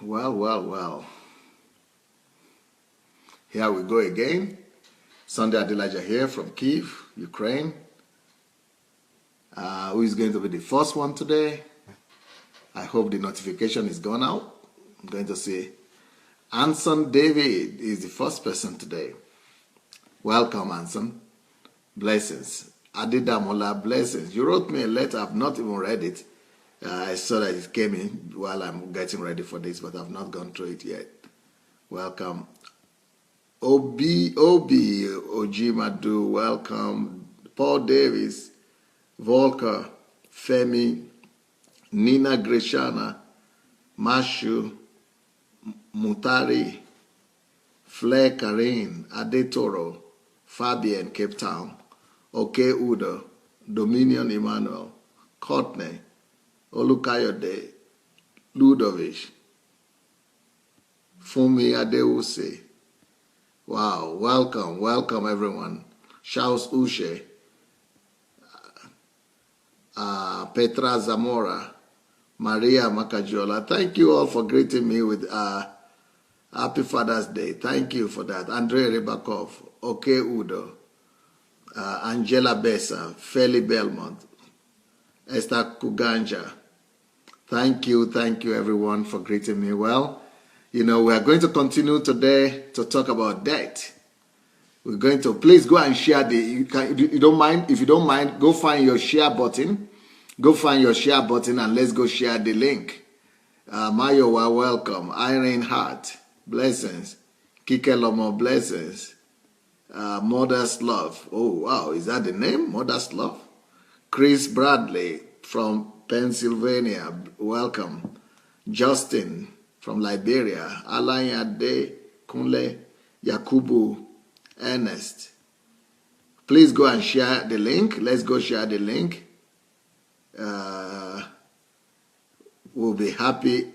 Well. Here we go again. Sandey Adelaja here from Kiev, Ukraine. Who is going to be the first one today? I hope the notification is gone out. I'm going to say Anson David is the first person today. Welcome, Anson. Blessings. Adidamola, blessings. You wrote me a letter. I've not even read it. I saw that it came in while I'm getting ready for this, but I've not gone through it yet. Welcome. Obi Ojimadu, welcome. Paul Davis, Volker, Femi, Nina Greshana, Mashu, Mutari, Flair Karin, Adetoro, Fabian, Cape Town, Oke Udo, Dominion Emmanuel, Courtney, Olukayode, Ludovic, Fumi Adeuse. Wow, welcome everyone. Charles Ushe, Petra Zamora, Maria Makajola. Thank you all for greeting me with Happy Father's Day. Thank you for that. Andrei Rybakov, Oke Udo, Angela Bessa, Feli Belmont, Esther Kuganja. Thank you everyone for greeting me well. You know, we are going to continue today to talk about debt. We're going to, please go and share if you don't mind, go find your share button. Go find your share button and let's go share the link. Mayowa, welcome. Irene Hart, blessings. Kike Lomo, blessings. Mother's Love. Oh, wow, is that the name? Mother's Love? Chris Bradley from Pennsylvania, welcome. Justin from Liberia, Alayade Kunle, Yakubu, Ernest. Please go and share the link. Let's go share the link. We'll be happy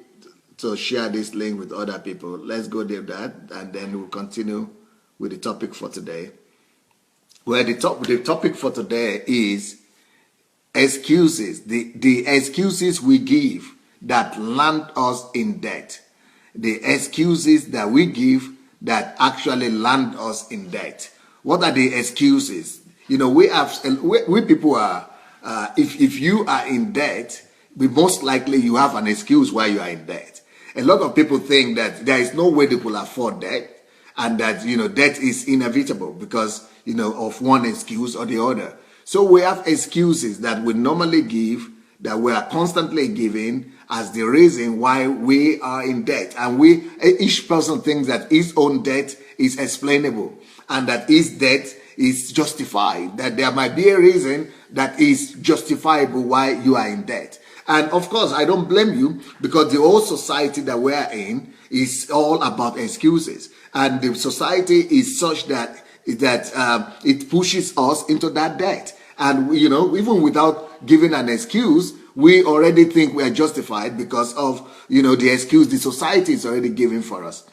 to share this link with other people. Let's go do that, and then we'll continue with the topic for today. Well, the topic for today is excuses. The excuses we give that land us in debt. The excuses that we give that actually land us in debt. What are the excuses? You know, we people are, if you are in debt, most likely you have an excuse why you are in debt. A lot of people think that there is no way they will afford debt, and that, you know, debt is inevitable because, you know, of one excuse or the other. So we have excuses that we normally give, that we are constantly giving as the reason why we are in debt. And each person thinks that his own debt is explainable and that his debt is justified, that there might be a reason that is justifiable why you are in debt. And of course, I don't blame you, because the whole society that we are in is all about excuses. And the society is such that it pushes us into that debt. And, you know, even without giving an excuse, we already think we are justified because of, you know, the excuse the society is already giving for us.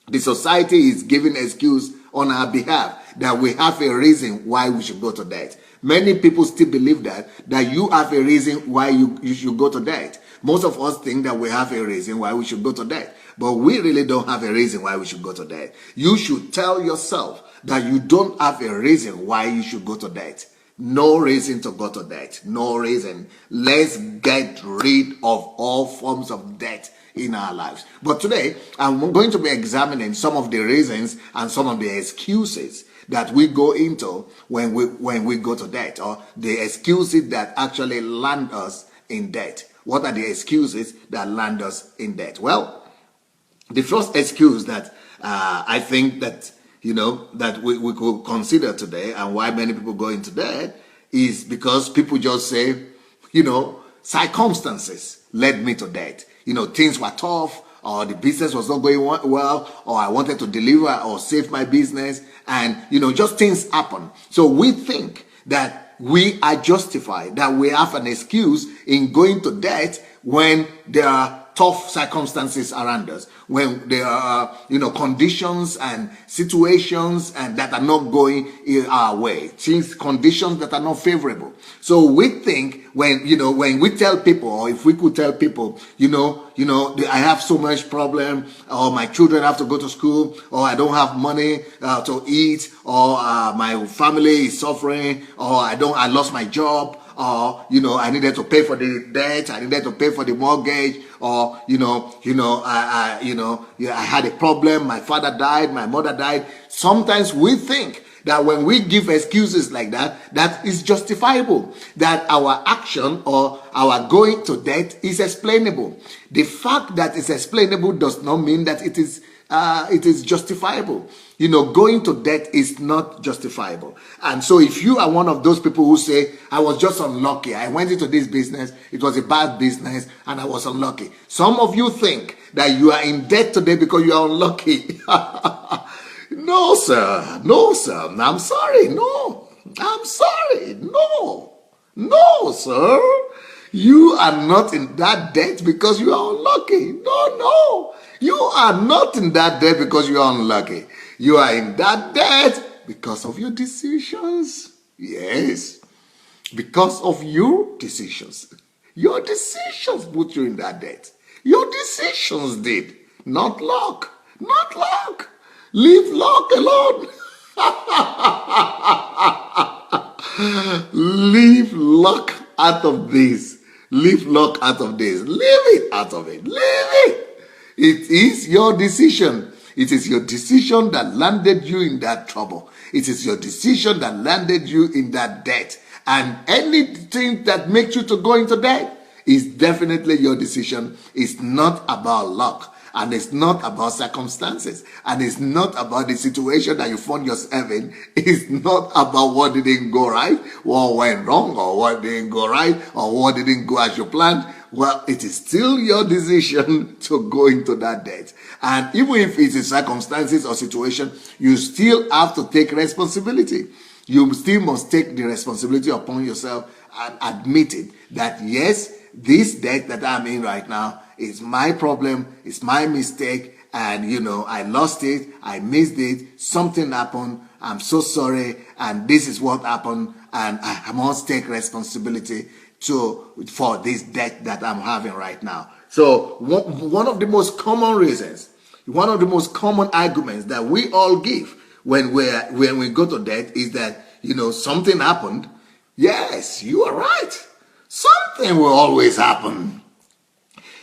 The society is giving excuse on our behalf that we have a reason why we should go to debt. Many people still believe that you have a reason why you should go to debt. Most of us think that we have a reason why we should go to debt. But we really don't have a reason why we should go to debt. You should tell yourself that you don't have a reason why you should go to debt. No reason to go to debt. No reason. Let's get rid of all forms of debt in our lives. But today, I'm going to be examining some of the reasons and some of the excuses that we go into when we go to debt, or the excuses that actually land us in debt. What are the excuses that land us in debt? Well, the first excuse that I think that, you know, that we could consider today, and why many people go into debt, is because people just say, you know, circumstances led me to debt. You know, things were tough, or the business was not going well, or I wanted to deliver or save my business, and, you know, just things happen. So we think that we are justified, that we have an excuse in going to debt when there are tough circumstances around us, when there are, conditions and situations and that are not going our way, things, conditions that are not favorable. So we think when we tell people, or if we could tell people, I have so much problem, or my children have to go to school, or I don't have money to eat, or my family is suffering, or I lost my job, or I needed to pay for the debt, I needed to pay for the mortgage, or I had a problem, my father died, my mother died. Sometimes we think that when we give excuses like that, that is justifiable, that our action or our going to debt is explainable. The fact that it's explainable does not mean that it is justifiable. Going to debt is not justifiable. And so if you are one of those people who say, I was just unlucky, I went into this business, it was a bad business, and I was unlucky. Some of you think that you are in debt today because you are unlucky. No, sir. No, sir. I'm sorry. No. I'm sorry. No, sir. You are not in that debt because you are unlucky. No. You are not in that debt because you are unlucky. You are in that debt because of your decisions. Yes. Because of your decisions. Your decisions put you in that debt. Your decisions did. Not luck. Not luck. Leave luck alone. Leave luck out of this. Leave luck out of this. Leave it out of it. Leave it. It is your decision. It is your decision that landed you in that trouble. It is your decision that landed you in that debt. And anything that makes you to go into debt is definitely your decision. It's not about luck. And it's not about circumstances. And it's not about the situation that you found yourself in. It's not about what didn't go right, what went wrong, or what didn't go right, or what didn't go as you planned. Well, it is still your decision to go into that debt. And even if it's a circumstances or situation, you still have to take responsibility. You still must take the responsibility upon yourself and admit it that yes, this debt that I'm in right now, it's my problem, it's my mistake, and I lost it, I missed it, something happened, I'm so sorry, and this is what happened, and I must take responsibility for this debt that I'm having right now. So one of the most common reasons, one of the most common arguments that we all give when we go to debt is that, something happened. Yes, you are right. Something will always happen.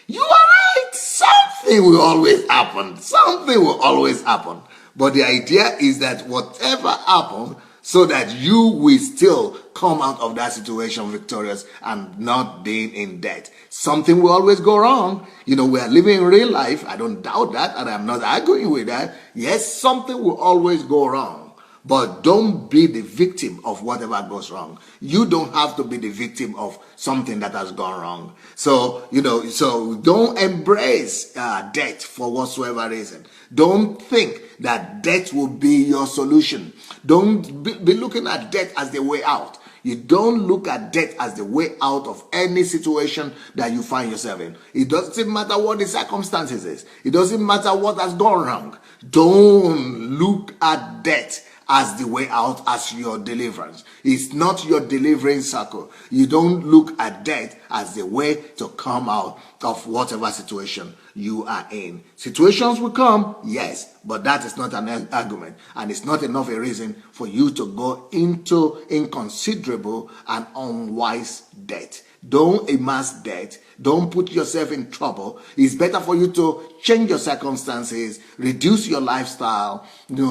You are right. Something will always happen. Something will always happen. But the idea is that whatever happens, so that you will still come out of that situation victorious and not being in debt. Something will always go wrong. We are living in real life. I don't doubt that, and I'm not arguing with that. Yes, something will always go wrong. But don't be the victim of whatever goes wrong. You don't have to be the victim of something that has gone wrong. So, so don't embrace debt for whatsoever reason. Don't think that debt will be your solution. Don't be looking at debt as the way out. You don't look at debt as the way out of any situation that you find yourself in. It doesn't matter what the circumstances is. It doesn't matter what has gone wrong. Don't look at debt as the way out, as your deliverance. It's not your delivering circle. You don't look at death as the way to come out of whatever situation you are in. Situations will come, yes, but that is not an argument, and it's not enough a reason for you to go into inconsiderable and unwise debt. Don't amass debt. Don't put yourself in trouble. It's better for you to change your circumstances, reduce your lifestyle,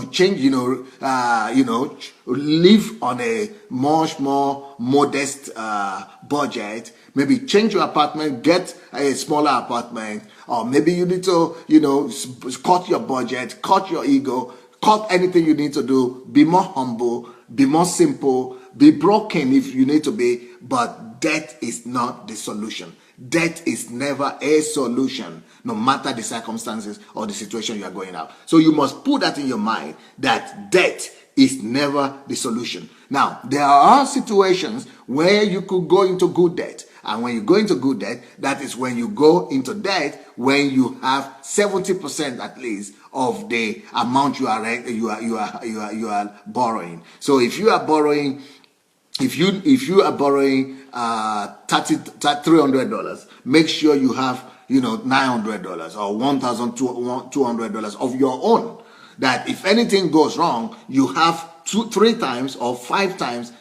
change, live on a much more modest budget. Maybe change your apartment, get a smaller apartment, or maybe you need to, cut your budget, cut your ego, cut anything you need to do. Be more humble, be more simple, be broken if you need to be, but debt is not the solution. Debt is never a solution, no matter the circumstances or the situation you are going out. So you must put that in your mind, that debt is never the solution. Now, there are situations where you could go into good debt, And when you go into good debt, that is when you go into debt when you have 70% at least of the amount you are borrowing. So if you are borrowing, if you are borrowing $300, make sure you have $900 or $1,200 of your own, that if anything goes wrong, you have 3 times or 5 times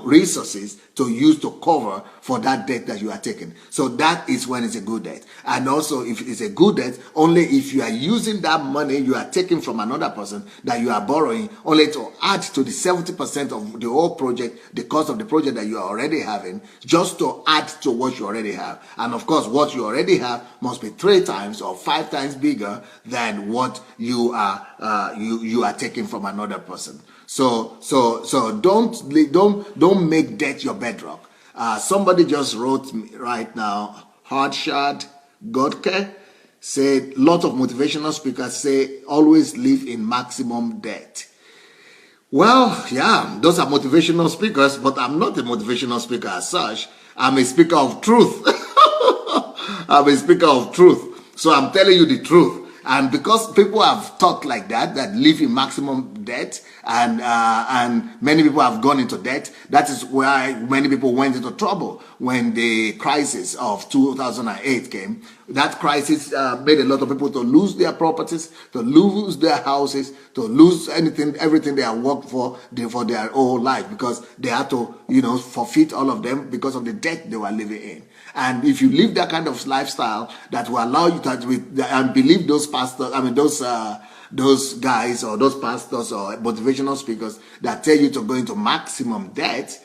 resources to use to cover for that debt that you are taking. So that is when it's a good debt. And also, if it's a good debt, only if you are using that money you are taking from another person that you are borrowing only to add to the 70% of the whole project, the cost of the project that you are already having, just to add to what you already have. And of course, what you already have must be 3 times or 5 times bigger than what you are taking from another person. So don't make debt your bedrock. Somebody just wrote me right now, Hardshad Godke said, lot of motivational speakers say always live in maximum debt. Well, yeah, those are motivational speakers, but I'm not a motivational speaker as such. I'm a speaker of truth. I'm a speaker of truth. So I'm telling you the truth. And because people have thought like that live in maximum debt, and many people have gone into debt, that is why many people went into trouble when the crisis of 2008 came. That crisis made a lot of people to lose their properties, to lose their houses, to lose everything they have worked for their whole life, because they had to, forfeit all of them because of the debt they were living in. And if you live that kind of lifestyle that will allow you to, and believe those pastors, those guys or those pastors or motivational speakers that tell you to go into maximum debt,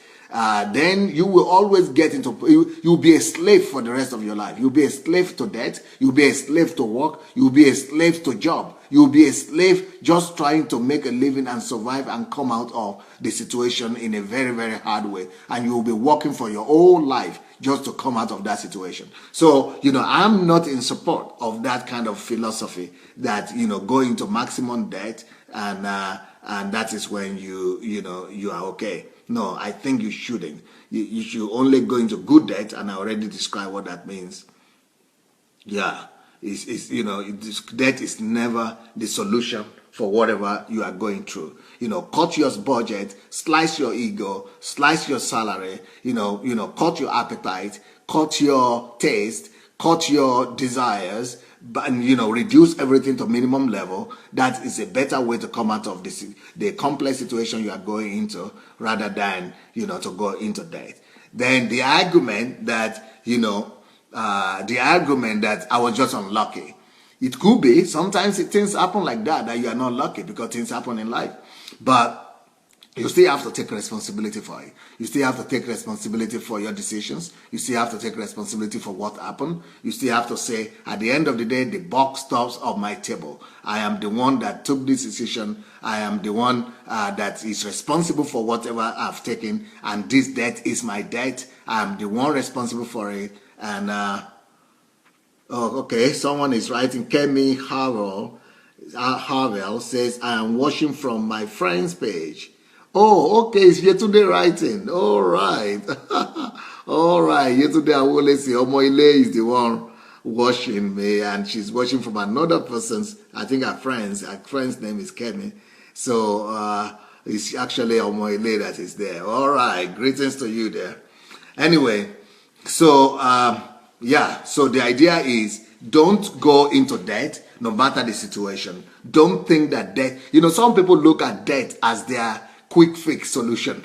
then you will always get into, you'll be a slave for the rest of your life. You'll be a slave to debt. You'll be a slave to work. You'll be a slave to job. You'll be a slave just trying to make a living and survive and come out of the situation in a very, very hard way. And you'll be working for your whole life just to come out of that situation. So, I'm not in support of that kind of philosophy that, go into maximum debt and that is when you are okay. No, I think you shouldn't. You should only go into good debt, and I already described what that means. Yeah, debt is never the solution for whatever you are going through. Cut your budget, slice your ego, slice your salary, cut your appetite, cut your taste, cut your desires, and reduce everything to minimum level. That is a better way to come out of the complex situation you are going into, rather than to go into debt. Then the argument that I was just unlucky. It could be sometimes things happen like that you are not lucky, because things happen in life, but you still have to take responsibility for it. You still have to take responsibility for your decisions. You still have to take responsibility for what happened. You still have to say, at the end of the day, the buck stops on my table. I am the one that took this decision. I am the one that is responsible for whatever I've taken, and this debt is my debt. I am the one responsible for it. And okay, someone is writing. Kemi Harwell says, I am watching from my friend's page. Oh, okay, it's Yetunde writing. All right. All right. Yetunde Awolesi Omoile is the one watching me, and she's watching from another person's, I think her friend's name is Kemi. So it's actually Omoile that is there. All right. Greetings to you there. Anyway, so so the idea is, don't go into debt no matter the situation. Don't think that debt, some people look at debt as their quick fix solution.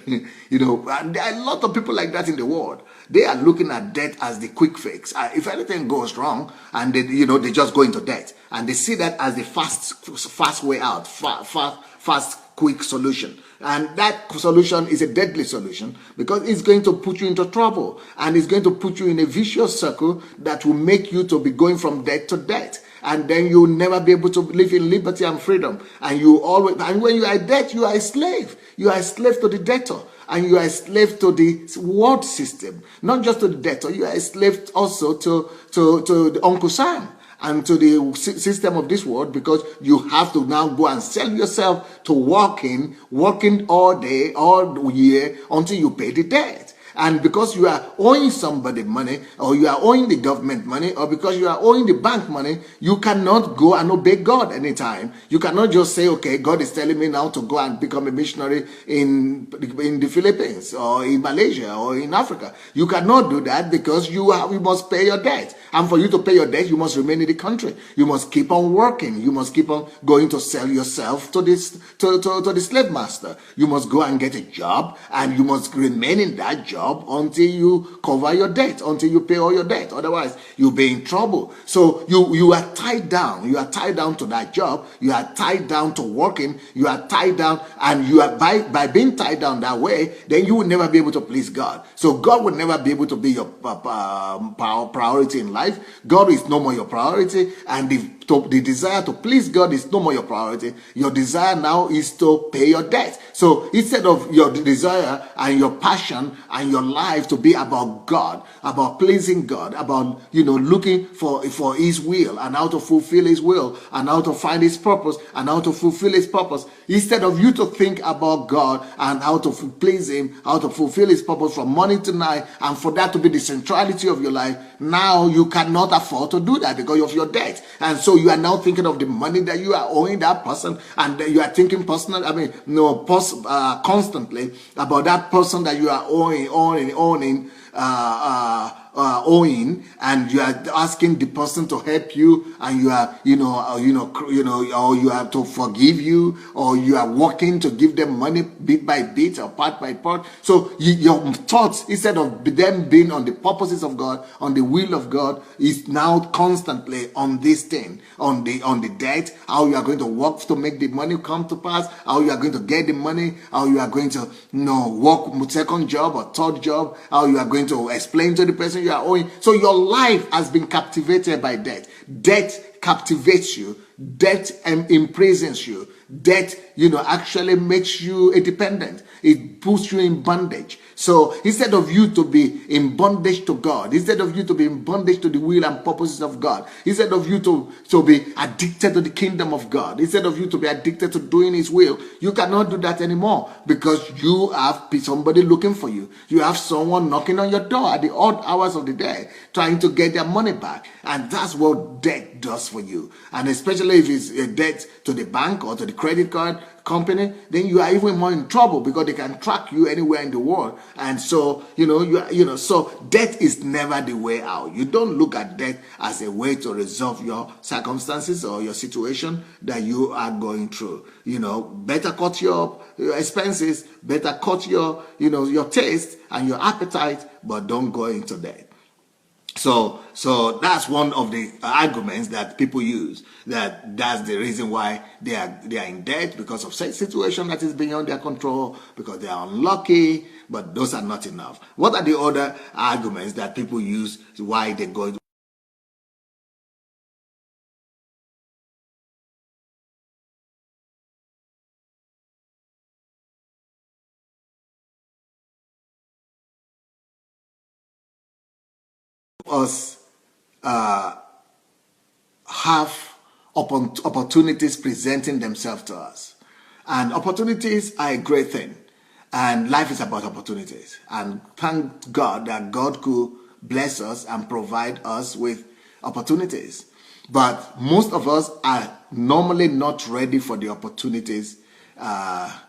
And there are a lot of people like that in the world. They are looking at debt as the quick fix. If anything goes wrong, and they just go into debt, and they see that as the fast way out, fast quick solution. And that solution is a deadly solution, because it's going to put you into trouble, and it's going to put you in a vicious circle that will make you to be going from debt to debt. And then you'll never be able to live in liberty and freedom. And when you are in debt, you are a slave. You are a slave to the debtor. And you are a slave to the world system. Not just to the debtor, you are a slave also to the Uncle Sam and to the system of this world, because you have to now go and sell yourself to working all day, all year, until you pay the debt. And because you are owing somebody money, or you are owing the government money, or because you are owing the bank money, you cannot go and obey God anytime. You cannot just say, okay, God is telling me now to go and become a missionary in the Philippines or in Malaysia or in Africa. You cannot do that because you must pay your debt. And for you to pay your debt, you must remain in the country. You must keep on working. You must keep on going to sell yourself to the slave master. You must go and get a job, and you must remain in that job until you cover your debt, until you pay all your debt. Otherwise, you'll be in trouble. So you are tied down. You are tied down to that job. You are tied down to working. You are tied down, and you are by being tied down that way, then you will never be able to please God. So God will never be able to be your priority in life. God is no more your priority, and the desire to please God is no more your priority. Your desire now is to pay your debt. So instead of your desire and your passion and your life to be about God, about pleasing God, about looking for His will and how to fulfill His will and how to find His purpose and how to fulfill His purpose, instead of you to think about God and how to please Him, how to fulfill His purpose from morning to night, and for that to be the centrality of your life, now you cannot afford to do that because of your debt. And so you are now thinking of the money that you are owing that person, and you are thinking constantly about that person that you are owing, and you are asking the person to help you, and you are or you have to forgive you, or you are working to give them money bit by bit or part by part. So your thoughts, instead of them being on the purposes of God, on the will of God, is now constantly on this thing, on the debt, how you are going to work to make the money come to pass, how you are going to get the money, how you are going to work with second job or third job, how you are going to explain to the person you are owing. So your life has been captivated by debt. Debt captivates you. Debt imprisons you. Debt, actually makes you a dependent. It puts you in bondage. So instead of you to be in bondage to God, instead of you to be in bondage to the will and purposes of God, instead of you to be addicted to the kingdom of God, instead of you to be addicted to doing His will, you cannot do that anymore because you have somebody looking for you. You have someone knocking on your door at the odd hours of the day trying to get their money back. And that's what debt does for you. And especially if it's a debt to the bank or to the credit card company, then you are even more in trouble because they can track you anywhere in the world. And so so debt is never the way out. You don't look at debt as a way to resolve your circumstances or your situation that you are going through. Better cut your expenses, better cut your taste and your appetite, but don't go into debt. So that's one of the arguments that people use, that's the reason why they are in debt, because of such situation that is beyond their control, because they are unlucky. But those are not enough. What are the other arguments that people use why they go us have opportunities presenting themselves to us? And opportunities are a great thing. And life is about opportunities. And thank God that God could bless us and provide us with opportunities. But most of us are normally not ready for the opportunities. We are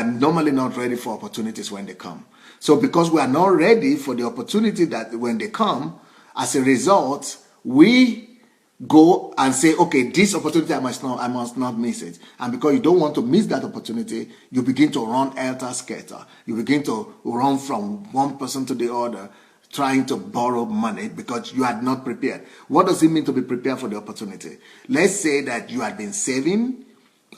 normally not ready for opportunities when they come. So because we are not ready for the opportunity that when they come, as a result, we go and say, okay, this opportunity I must not miss it. And because you don't want to miss that opportunity, you begin to run helter-skelter. You begin to run from one person to the other, trying to borrow money because you had not prepared. What does it mean to be prepared for the opportunity? Let's say that you had been saving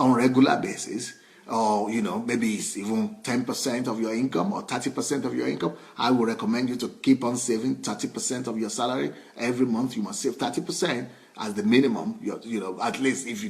on a regular basis, or maybe it's even 10% of your income or 30% of your income. I would recommend you to keep on saving 30% of your salary every month. You must save 30% as the minimum. At least if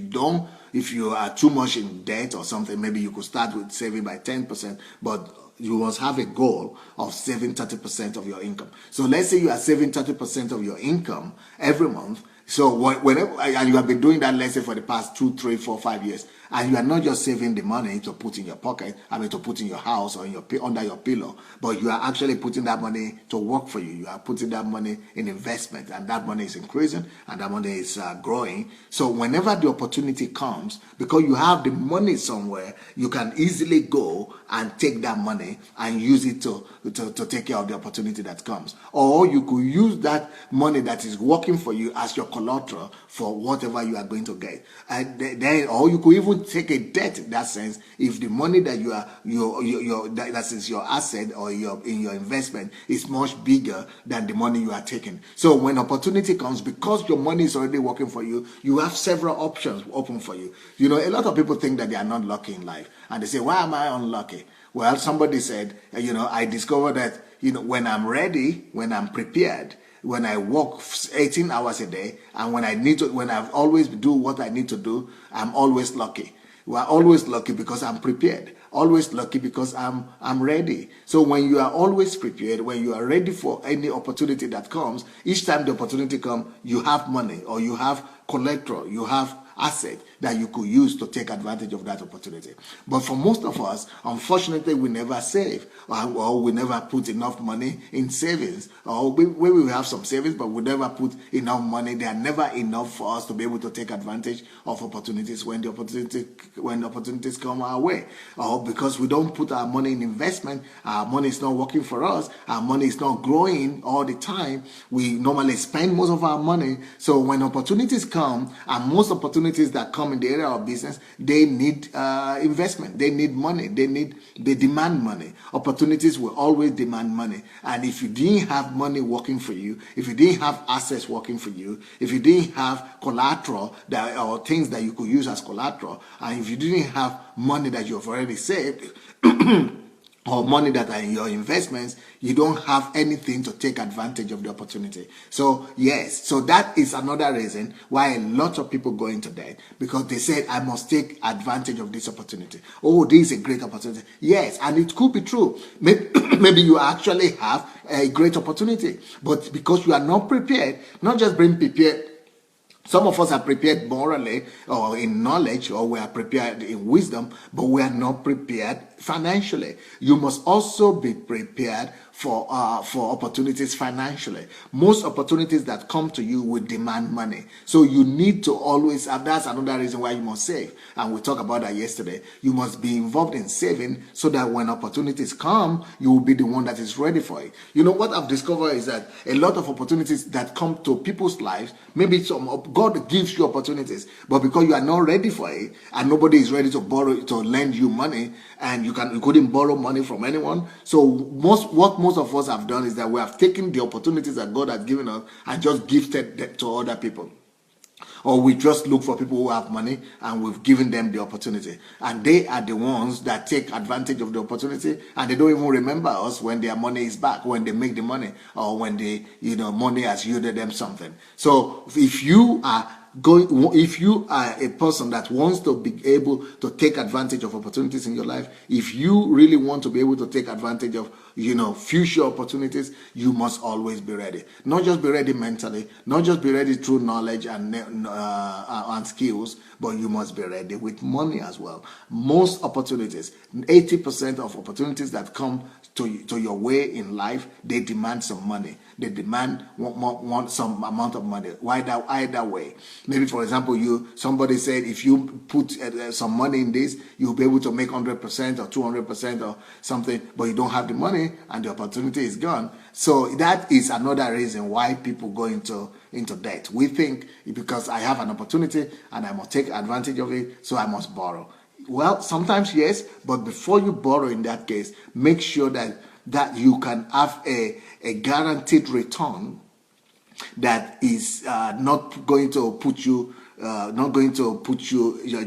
you are too much in debt or something, maybe you could start with saving by 10%, but you must have a goal of saving 30% of your income. So let's say you are saving 30% of your income every month. So whenever, and you have been doing that, let's say for the past 2, 3, 4, 5 years, and you are not just saving the money to put in your pocket, to put in your house or in your under your pillow, but you are actually putting that money to work for you. You are putting that money in investment, and that money is increasing, and that money is growing. So whenever the opportunity comes, because you have the money somewhere, you can easily go and take that money and use it to take care of the opportunity that comes. Or you could use that money that is working for you as your collateral for whatever you are going to get. And then, or you could even take a debt in that sense if the money that you are that is your asset or in your investment is much bigger than the money you are taking. So when opportunity comes, because your money is already working for you, you have several options open for you. You know, a lot of people think that they are not lucky in life, and they say, why am I unlucky? Well, somebody said, I discovered that, when I'm ready, when I'm prepared, when I work 18 hours a day, and when I've always do what I need to do, I'm always lucky. We're always lucky because I'm prepared. Always lucky because I'm ready. So when you are always prepared, when you are ready for any opportunity that comes, each time the opportunity comes, you have money, or you have collateral, you have asset that you could use to take advantage of that opportunity. But for most of us, unfortunately, we never save, or we never put enough money in savings, or we have some savings, but we never put enough money. They are never enough for us to be able to take advantage of opportunities when the opportunities come our way. Or because we don't put our money in investment, our money is not working for us, our money is not growing all the time. We normally spend most of our money. So when opportunities come, and most opportunities that come in the area of business, they need investment, they need money, they demand money. Opportunities will always demand money. And if you didn't have money working for you, if you didn't have assets working for you, if you didn't have collateral or things that you could use as collateral, and if you didn't have money that you've already saved, or money that are in your investments, you don't have anything to take advantage of the opportunity. So yes, so that is another reason why a lot of people go into debt, because they said, I must take advantage of this opportunity. Oh, this is a great opportunity. Yes, and it could be true. Maybe you actually have a great opportunity, but because you are not prepared, not just being prepared. Some of us are prepared morally or in knowledge, or we are prepared in wisdom, but we are not prepared financially. You must also be prepared for opportunities financially. Most opportunities that come to you will demand money. So you need to always, and that's another reason why you must save. And we talked about that yesterday. You must be involved in saving so that when opportunities come, you will be the one that is ready for it. You know, what I've discovered is that a lot of opportunities that come to people's lives, maybe God gives you opportunities, but because you are not ready for it, and nobody is ready to lend you money, and you couldn't borrow money from anyone. So what most of us have done is that we have taken the opportunities that God has given us and just gifted them to other people. Or we just look for people who have money and we've given them the opportunity. And they are the ones that take advantage of the opportunity, and they don't even remember us when their money is back, when they make the money, or when money has yielded them something. So if you are a person that wants to be able to take advantage of opportunities in your life, if you really want to be able to take advantage of future opportunities, you must always be ready. Not just be ready mentally, not just be ready through knowledge and skills, but you must be ready with money as well. Most opportunities, 80% of opportunities that come to your way in life, they demand some money. They demand want some amount of money. Either way. Maybe, for example, somebody said if you put some money in this, you'll be able to make 100% or 200% or something, but you don't have the money and the opportunity is gone. So that is another reason why people go into debt. We think because I have an opportunity and I must take advantage of it, so I must borrow. Well, sometimes yes, but before you borrow, in that case, make sure that you can have a guaranteed return that is not going to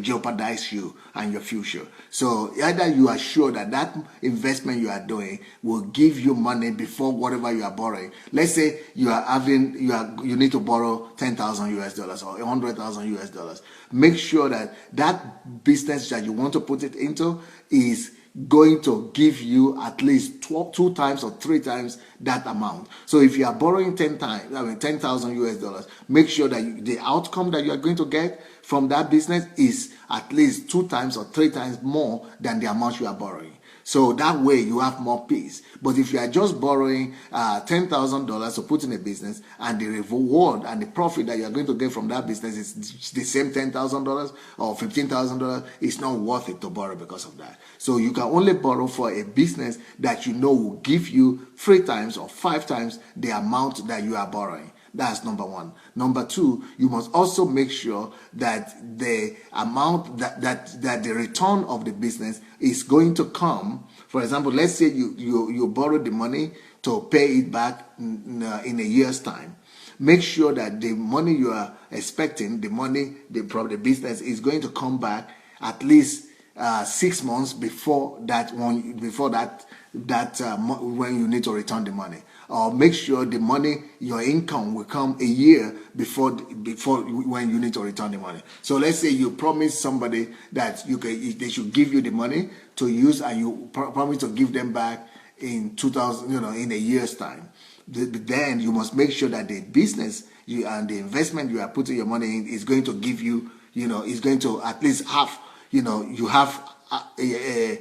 jeopardize you and your future. So either you are sure that investment you are doing will give you money before whatever you are borrowing. Let's say you need to borrow $10,000 or $100,000. Make sure that business that you want to put it into is going to give you at least 2 times or 3 times that amount. So if you are borrowing 10 times, 10,000 US dollars, make sure that the outcome that you are going to get from that business is at least 2 times or 3 times more than the amount you are borrowing. So that way you have more peace. But if you are just borrowing $10,000 to put in a business, and the reward and the profit that you are going to get from that business is the same $10,000 or $15,000, it's not worth it to borrow because of that. So you can only borrow for a business that you know will give you 3 times or 5 times the amount that you are borrowing. That's number one. Number two, you must also make sure that the amount that the return of the business is going to come. For example, let's say you borrow the money to pay it back in a year's time. Make sure that the money you are expecting, the money from the business is going to come back at least 6 months before that when you need to return the money. Or make sure the money, your income will come a year before when you need to return the money. So let's say you promise somebody that they should give you the money to use, and you promise to give them back in 2000, in a year's time. Then you must make sure that the business and the investment you are putting your money in is going to give you, is going to at least have, you have a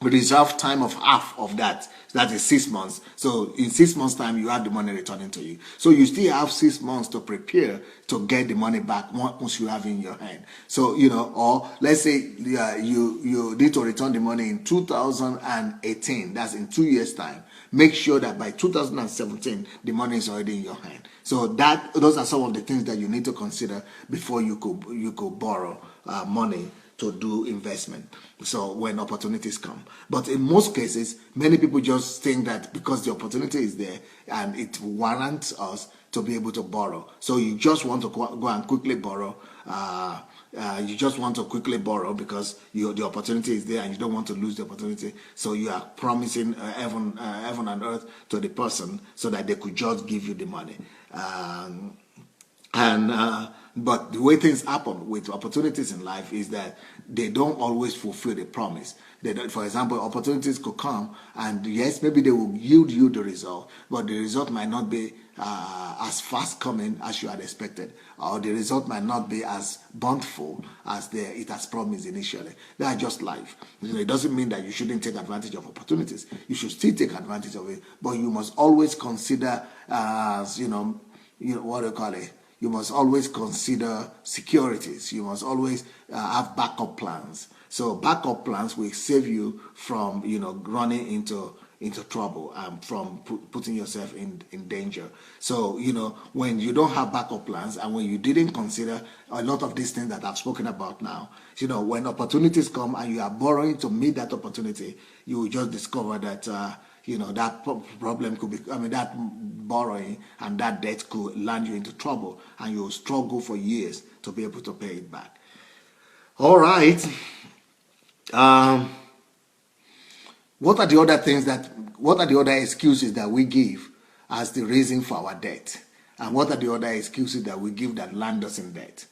reserve time of half of that. That is 6 months. So in 6 months' time, you have the money returning to you. So you still have 6 months to prepare to get the money back once you have it in your hand. So, or let's say you need to return the money in 2018. That's in 2 years' time. Make sure that by 2017, the money is already in your hand. So those are some of the things that you need to consider before you could borrow money to do investment. So when opportunities come. But in most cases, many people just think that because the opportunity is there and it warrants us to be able to borrow. So you just want to go and quickly borrow. You just want to quickly borrow because the opportunity is there and you don't want to lose the opportunity. So you are promising heaven and earth to the person so that they could just give you the money. But the way things happen with opportunities in life is that they don't always fulfill the promise. They don't, for example, opportunities could come and yes, maybe they will yield you the result, but the result might not be as fast coming as you had expected, or the result might not be as bountiful as it has promised initially. That's just life. It doesn't mean that you shouldn't take advantage of opportunities. You should still take advantage of it, but you must always consider, what do you call it? You must always consider securities. You must always have backup plans. So backup plans will save you from, running into trouble and from putting yourself in danger. So, when you don't have backup plans and when you didn't consider a lot of these things that I've spoken about now, when opportunities come and you are borrowing to meet that opportunity, you will just discover that, that problem could be, that borrowing and that debt could land you into trouble and you'll struggle for years to be able to pay it back. All right. What are the other excuses that we give as the reason for our debt? And what are the other excuses that we give that land us in debt?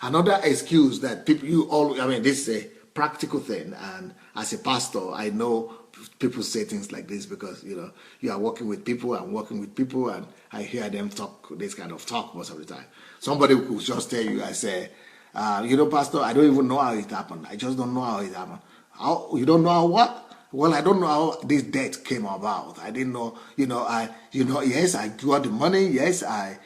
Another excuse that this is a practical thing, and as a pastor, I know people say things like this because, you are working with people, I'm working with people, and I hear them talk this kind of talk most of the time. Somebody could just tell you, I say, Pastor, I don't even know how it happened. I just don't know how it happened. How? You don't know how what? Well, I don't know how this debt came about. I didn't know, yes, I got the money. Yes, I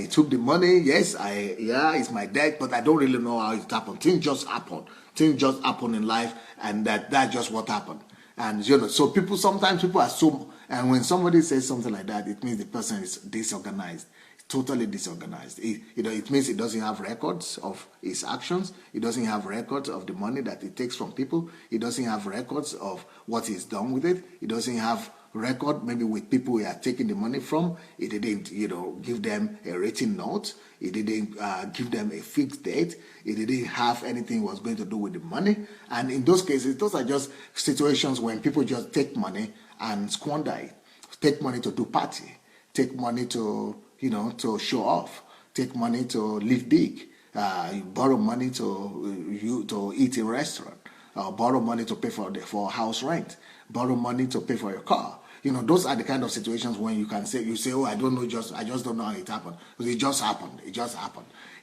took the money. Yes, it's my debt, but I don't really know how it happened. Things just happen. Things just happen in life, and that's just what happened. And, so sometimes people are so, and when somebody says something like that, it means the person is disorganized. Totally disorganized. It means it doesn't have records of his actions. It doesn't have records of the money that it takes from people. It doesn't have records of what he's done with it. It doesn't have record maybe with people he are taking the money from. It didn't, give them a written note. It didn't give them a fixed date. It didn't have anything was going to do with the money. And in those cases, those are just situations when people just take money and squander it. Take money to do party. Take money to show off, take money to live big, you borrow money to eat in a restaurant, borrow money to pay for house rent, borrow money to pay for your car. Those are the kind of situations when you say, oh, I don't know, I just don't know how it happened. Because it just happened.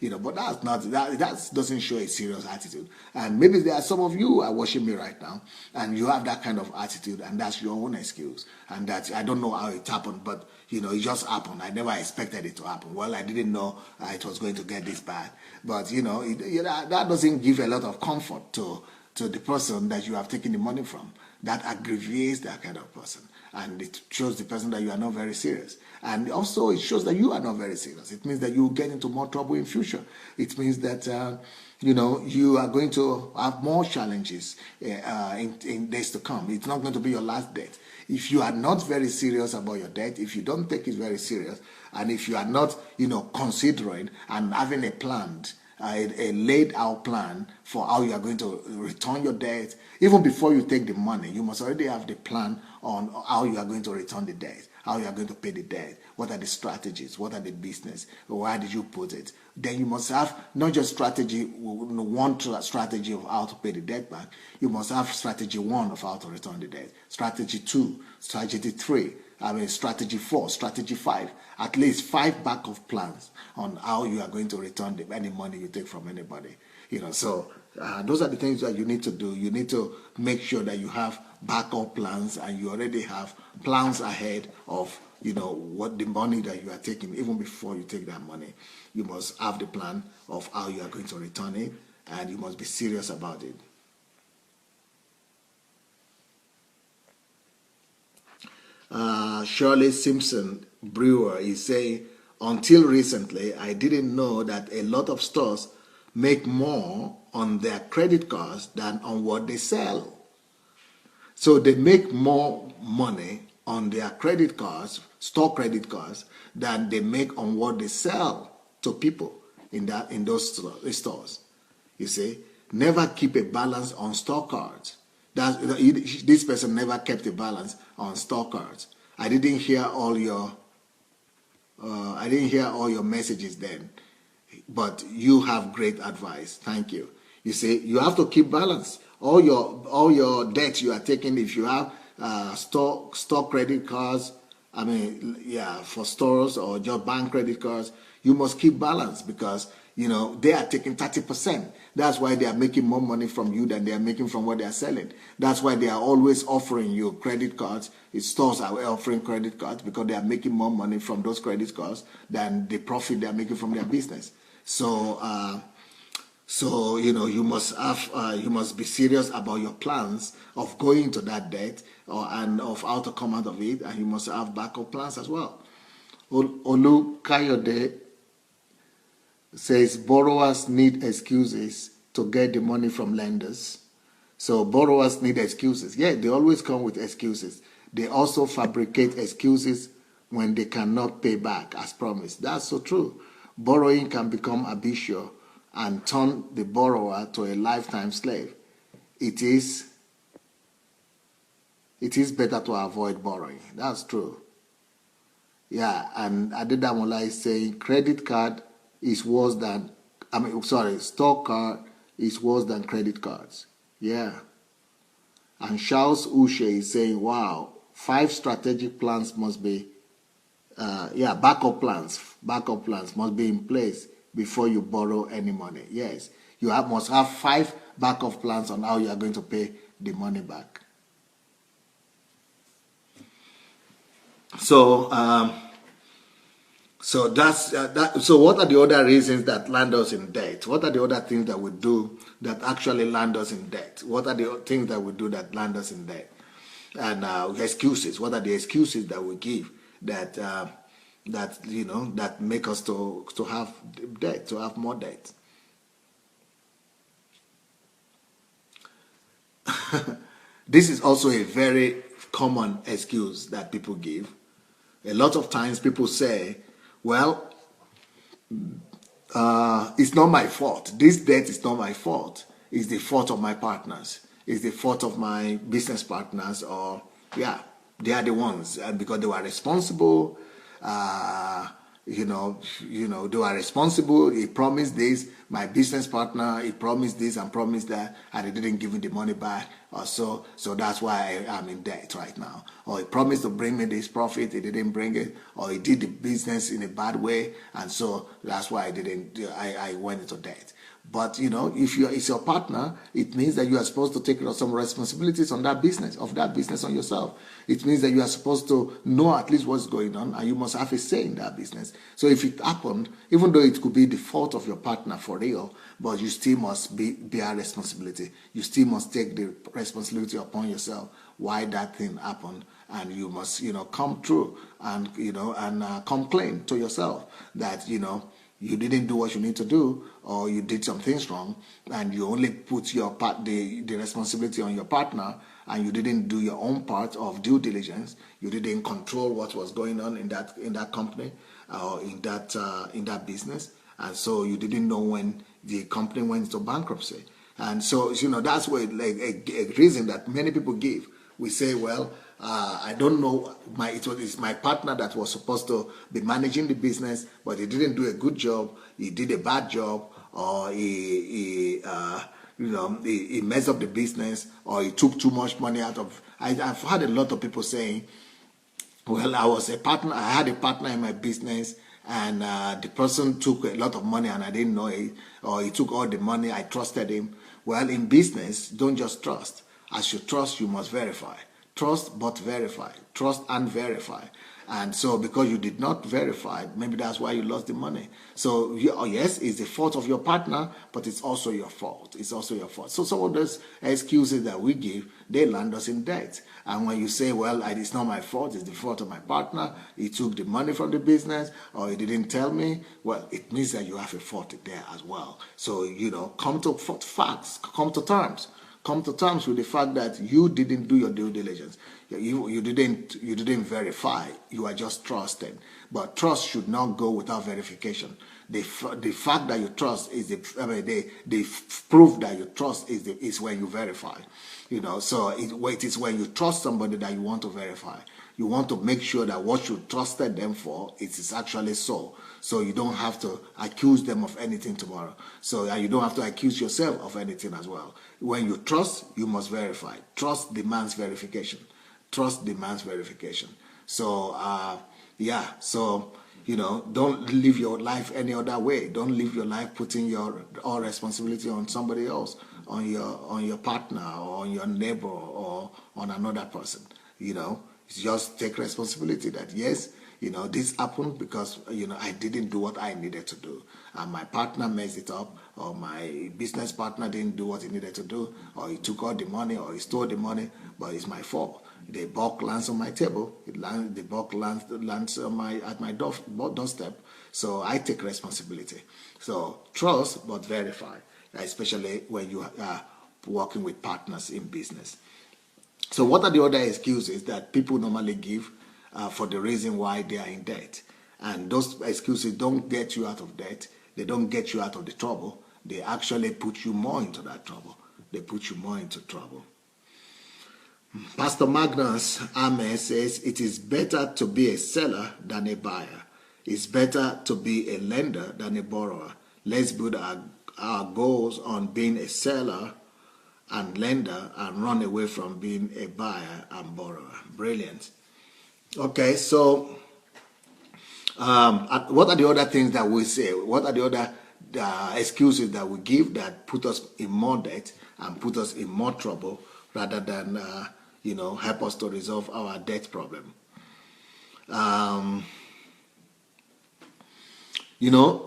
But that doesn't show a serious attitude. And maybe there are some of you who are watching me right now, and you have that kind of attitude, and that's your own excuse. And that I don't know how it happened, but it just happened. I never expected it to happen. Well, I didn't know it was going to get this bad. But that doesn't give a lot of comfort to the person that you have taken the money from. That aggravates that kind of person. And it shows the person that you are not very serious. And also it shows that you are not very serious. It means that you get into more trouble in future. It means that, you are going to have more challenges in days to come. It's not going to be your last debt. If you are not very serious about your debt, if you don't take it very serious, and if you are not, considering and having a laid out plan for how you are going to return your debt, even before you take the money, you must already have the plan on how you are going to return the debt, how you are going to pay the debt, what are the strategies, what are the business, where did you put it. Then you must have not just one strategy of how to pay the debt back, you must have strategy 1 of how to return the debt, strategy 2, strategy 3, strategy 4, strategy 5, at least 5 backup plans on how you are going to return any money you take from anybody. So those are the things that you need to do. You need to make sure that you have backup plans, and you already have plans ahead of what the money that you are taking. Even before you take that money, you must have the plan of how you are going to return it, and you must be serious about it. Shirley Simpson Brewer is saying, until recently, I didn't know that a lot of stores make more on their credit cards than on what they sell. So they make more money on their credit cards, store credit cards, than they make on what they sell to people in those stores. You see, never keep a balance on store cards. This person never kept a balance on store cards. I didn't hear all your messages then, but you have great advice. Thank you. You see, you have to keep balance. All your debts you are taking, if you have store credit cards, for stores or just bank credit cards, you must keep balance, because they are taking 30%. That's why they are making more money from you than they are making from what they are selling. That's why they are always offering you credit cards. Stores are offering credit cards because they are making more money from those credit cards than the profit they are making from their business. So you must be serious about your plans of going to that debt and of how to come out of it, and you must have backup plans as well. Olu Kayode says borrowers need excuses to get the money from lenders. So borrowers need excuses. Yeah, they always come with excuses. They also fabricate excuses when they cannot pay back as promised. That's so true. Borrowing can become habitual and turn the borrower to a lifetime slave. It is better to avoid borrowing. That's true. Yeah, and Adedamola is saying credit card is worse than, store card is worse than credit cards. Yeah. And Charles Ushe is saying, wow, 5 strategic plans must be, backup plans must be in place before you borrow any money. Yes, you must have 5 backup plans on how you are going to pay the money back. So, that's that. So, what are the other reasons that land us in debt? What are the other things that we do that actually land us in debt? What are the things that we do that land us in debt? And excuses. What are the excuses that we give that make us to have debt, to have more debt? This is also a very common excuse that people give. A lot of times people say, well, it's not my fault. This debt is not my fault. It's the fault of my partners. It's the fault of my business partners, or they are the ones, and because they were responsible, they were responsible. He promised this, my business partner, he promised this and promised that, and he didn't give me the money back, or so that's why I'm in debt right now. Or he promised to bring me this profit, he didn't bring it, or he did the business in a bad way, and so that's why I went into debt. But if it's your partner, it means that you are supposed to take some responsibilities on that business, on yourself. It means that you are supposed to know at least what's going on, and you must have a say in that business. So if it happened, even though it could be the fault of your partner for real, but you still must bear responsibility. You still must take the responsibility upon yourself why that thing happened, and you must come through and come clean to yourself that you didn't do what you need to do, or you did some things wrong, and you only put the responsibility on your partner, and you didn't do your own part of due diligence. You didn't control what was going on in that company or in that business, and so you didn't know when the company went into bankruptcy. And so that's where a reason that many people give. We say, well, I don't know. It's my partner that was supposed to be managing the business, but he didn't do a good job. He did a bad job, or he messed up the business, or he took too much money out of. I've had a lot of people saying, well, I had a partner in my business, and the person took a lot of money and I didn't know it, or he took all the money, I trusted him. Well, in business, don't just trust. As you trust, you must verify. Trust but verify. Trust and verify. And so because you did not verify, maybe that's why you lost the money. So yes, it's the fault of your partner, but it's also your fault. It's also your fault. So some of those excuses that we give, they land us in debt. And when you say, well, it's not my fault, it's the fault of my partner, he took the money from the business, or he didn't tell me, well, it means that you have a fault there as well. So, come to facts, come to terms. Come to terms with the fact that you didn't do your due diligence. You didn't verify. You are just trusted. But trust should not go without verification. The fact that you trust is the proof that you trust is when you verify. So it is when you trust somebody that you want to verify. You want to make sure that what you trusted them for, it is actually so. So you don't have to accuse them of anything tomorrow. So you don't have to accuse yourself of anything as well. When you trust, you must verify. Trust demands verification. Trust demands verification. So, don't live your life any other way. Don't live your life putting all responsibility on somebody else, on your partner, or on your neighbor, or on another person. Just take responsibility that, yes, this happened because, I didn't do what I needed to do. And my partner messed it up, or my business partner didn't do what he needed to do, or he took all the money, or he stole the money, but it's my fault. The buck lands on my table. The buck lands at my doorstep. So I take responsibility. So trust, but verify, especially when you are working with partners in business. So what are the other excuses that people normally give for the reason why they are in debt? And those excuses don't get you out of debt. They don't get you out of the trouble. They actually put you more into that trouble. They put you more into trouble. Pastor Magnus Ame says, it is better to be a seller than a buyer. It's better to be a lender than a borrower. Let's build our goals on being a seller and lender, and run away from being a buyer and borrower. Brilliant. Okay, so what are the other things that we say? What are the other excuses that we give that put us in more debt and put us in more trouble rather than help us to resolve our debt problem?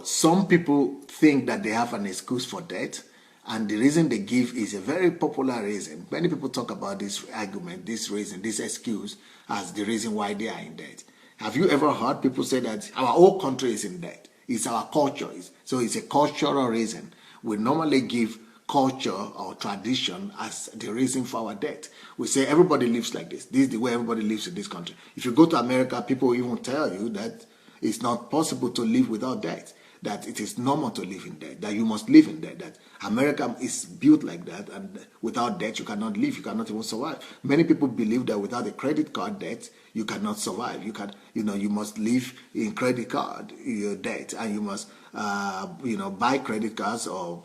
Some people think that they have an excuse for debt, and the reason they give is a very popular reason. Many people talk about this argument, this reason, this excuse as the reason why they are in debt. Have you ever heard people say that our whole country is in debt? It's our culture. So it's a cultural reason. We normally give culture or tradition as the reason for our debt. We say everybody lives like this. This is the way everybody lives in this country. If you go to America, people even tell you that it's not possible to live without debt. that it is normal to live in debt, that you must live in debt, that America is built like that, and without debt you cannot live, you cannot even survive. Many people believe that without a credit card debt you cannot survive. You must live in credit card debt, and you must buy credit cards, or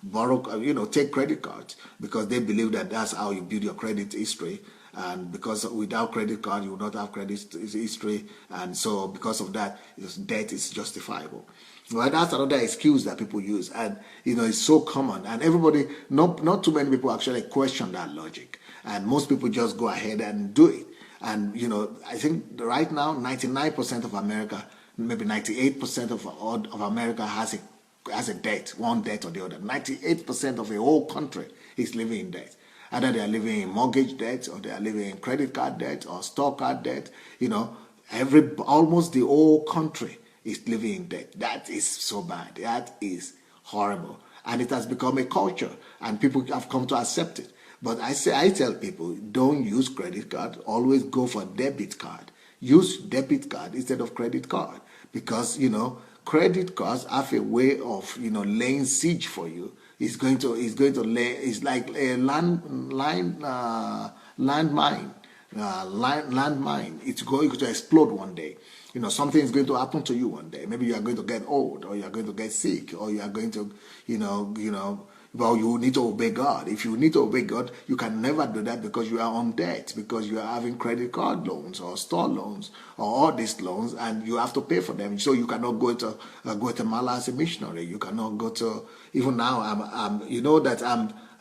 borrow, take credit cards, because they believe that that's how you build your credit history. And because without credit card, you will not have credit history. And so because of that, debt is justifiable. Well, that's another excuse that people use. And, it's so common. And everybody, not too many people actually question that logic. And most people just go ahead and do it. And, I think right now, 99% of America, maybe 98% of America has a debt, one debt or the other. 98% of the whole country is living in debt. Either they are living in mortgage debt, or they are living in credit card debt, or store card debt. Almost the whole country is living in debt. That is so bad. That is horrible. And it has become a culture, and people have come to accept it. But I tell people, don't use credit card. Always go for debit card. Use debit card instead of credit card, because, credit cards have a way of, laying siege for you. It's like a landmine. It's going to explode one day. Something is going to happen to you one day. Maybe you are going to get old, or you are going to get sick, or you are going to, well, you need to obey God. If you need to obey God, you can never do that, because you are on debt, because you are having credit card loans or store loans or all these loans, and you have to pay for them. So you cannot go to Guatemala as a missionary. You cannot go to, even now,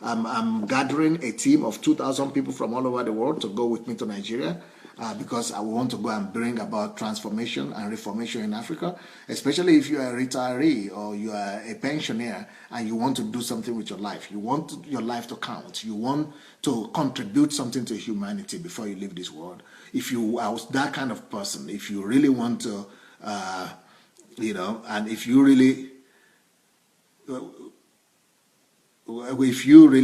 I'm gathering a team of 2,000 people from all over the world to go with me to Nigeria. Because I want to go and bring about transformation and reformation in Africa, especially if you are a retiree or you are a pensioner and you want to do something with your life. You want your life to count. You want to contribute something to humanity before you leave this world. If you are that kind of person, if you really want to, and if you really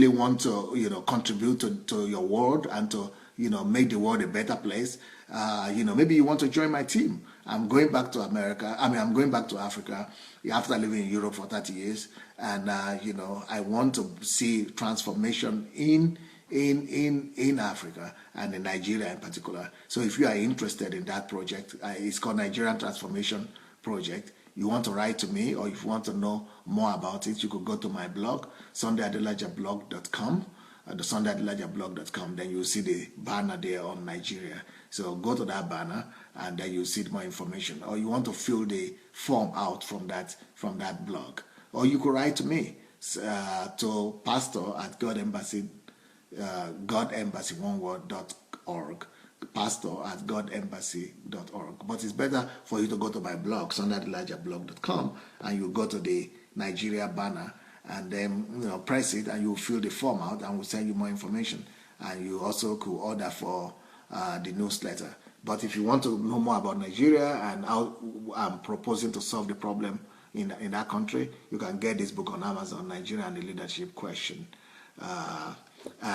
want to, contribute to your world and to, make the world a better place, maybe you want to join my team. I'm going back to America. I'm going back to Africa after living in Europe for 30 years. And, I want to see transformation in Africa, and in Nigeria in particular. So if you are interested in that project, it's called Nigerian Transformation Project. You want to write to me, or if you want to know more about it, you could go to my blog, SandeiAdelajablog.com. The SandeiAdelajablog.com. Then you'll see the banner there on Nigeria. So go to that banner, and then you'll see more information. Or you want to fill the form out from that blog, or you could write to me to pastor@godembassy, godembassy1word.org, pastor@godembassy.org. But it's better for you to go to my blog, SandeiAdelajablog.com, and you go to the Nigeria banner, and then press it, and you fill the form out, and we'll send you more information. And you also could order for the newsletter. But if you want to know more about Nigeria and how I'm proposing to solve the problem in that country, you can get this book on Amazon, Nigeria and the Leadership Question.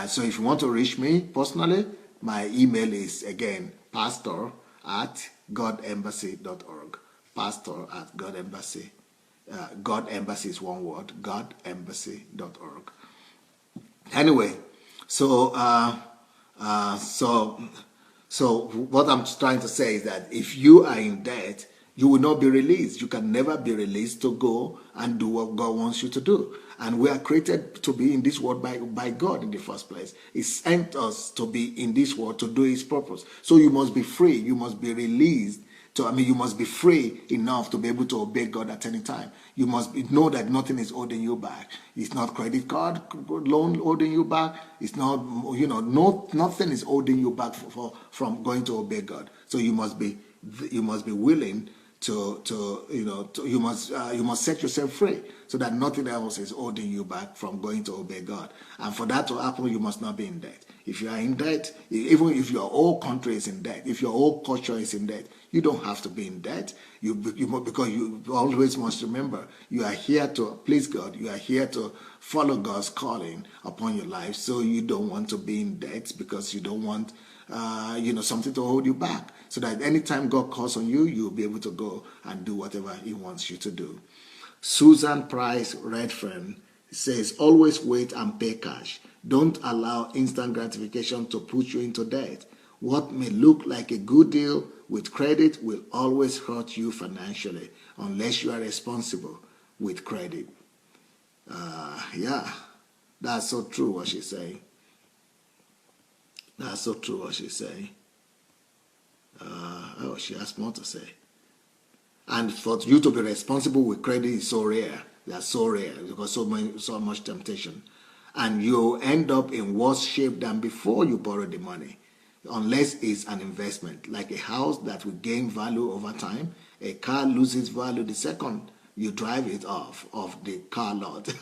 So if you want to reach me personally, my email is, again, pastor@godembassy.org. Pastor@godembassy. God Embassy is one word, godembassy.org. Anyway, so what I'm trying to say is that if you are in debt, you will not be released. You can never be released to go and do what God wants you to do. And we are created to be in this world by God in the first place. He sent us to be in this world to do His purpose. So you must be free. You must be released. You must be free enough to be able to obey God at any time. You must know that nothing is holding you back. It's not credit card loan holding you back. It's not, nothing is holding you back from going to obey God. So you must be willing you must set yourself free, so that nothing else is holding you back from going to obey God. And for that to happen, you must not be in debt. If you are in debt, even if your whole country is in debt, if your whole culture is in debt, you don't have to be in debt. Because you always must remember, you are here to please God. You are here to follow God's calling upon your life. So you don't want to be in debt, because you don't want something to hold you back, so that anytime God calls on you, you'll be able to go and do whatever He wants you to do. Susan Price Redfern says, always wait and pay cash. Don't allow instant gratification to put you into debt. What may look like a good deal with credit will always hurt you financially unless you are responsible with credit. Yeah, that's so true what she's saying. That's so true what she's saying. She has more to say. And for you to be responsible with credit is so rare. That's so rare because so much temptation. And you end up in worse shape than before you borrow the money. Unless it's an investment, like a house that will gain value over time. A car loses value the second you drive it off of the car lot.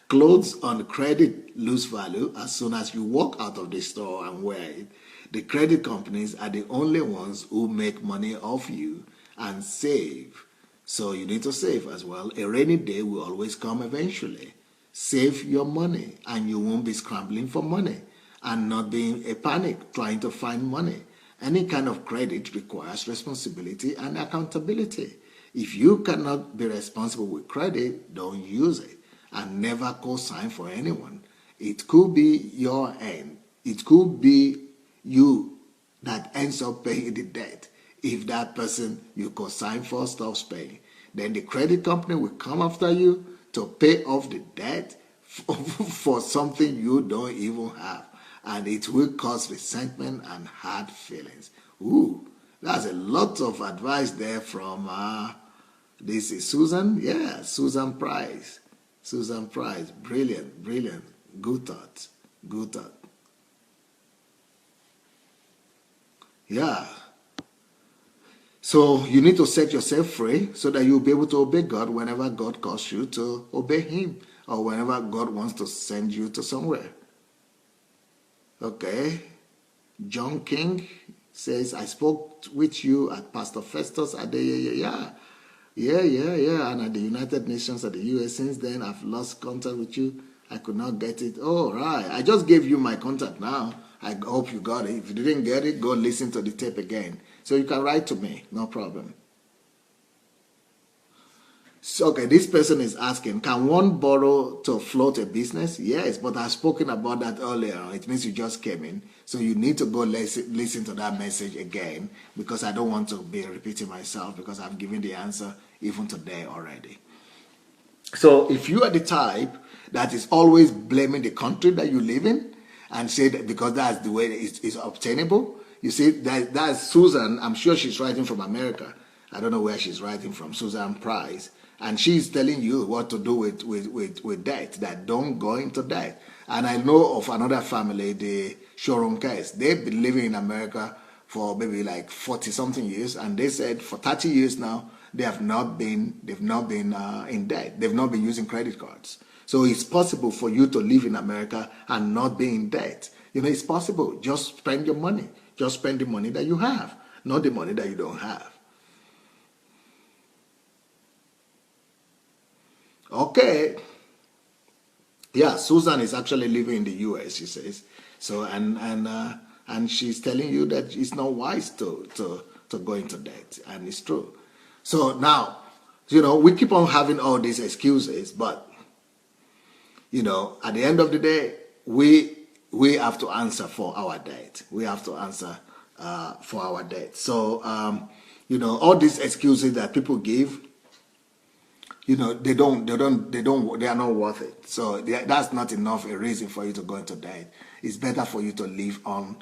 Clothes on credit lose value as soon as you walk out of the store and wear it. The credit companies are the only ones who make money off you and save. So you need to save as well. A rainy day will always come eventually. Save your money and you won't be scrambling for money and not being a panic trying to find money. Any kind of credit requires responsibility and accountability. If you cannot be responsible with credit, don't use it and never co-sign for anyone. It could be your end. It could be you that ends up paying the debt. If that person you co-sign for stops paying, then the credit company will come after you to pay off the debt for something you don't even have. And it will cause resentment and hard feelings. Ooh, that's a lot of advice there from, this is Susan? Yeah, Susan Price. Susan Price, brilliant, brilliant. Good thought, good thought. Yeah. So you need to set yourself free so that you'll be able to obey God whenever God calls you to obey Him or whenever God wants to send you to somewhere. Okay. John King says, I spoke with you at Pastor Festus Adelaja. Yeah. And at the United Nations at the US. Since then, I've lost contact with you. I could not get it. Oh, right. I just gave you my contact now. I hope you got it. If you didn't get it, go listen to the tape again. So you can write to me. No problem. So, okay, this person is asking, can one borrow to float a business? Yes, but I've spoken about that earlier. It means you just came in. So you need to go listen to that message again because I don't want to be repeating myself because I've given the answer even today already. So if you are the type that is always blaming the country that you live in and say that because that's the way it's obtainable, you see, that's Susan. I'm sure she's writing from America. I don't know where she's writing from, Susan Price. And she's telling you what to do with debt, that don't go into debt. And I know of another family, the Shoronkes. They've been living in America for maybe like 40-something years. And they said for 30 years now, they've not been in debt. They've not been using credit cards. So it's possible for you to live in America and not be in debt. You know, it's possible. Just spend your money. Just spend the money that you have, not the money that you don't have. Okay. Yeah, Susan is actually living in the US, she says. So and she's telling you that it's not wise to go into debt, and it's true. So now, you know, we keep on having all these excuses, but you know, at the end of the day, we have to answer for our debt. We have to answer for our debt. So you know, all these excuses that people give, you know, they are not worth it. So that's not enough a reason for you to go into debt. It's better for you to live on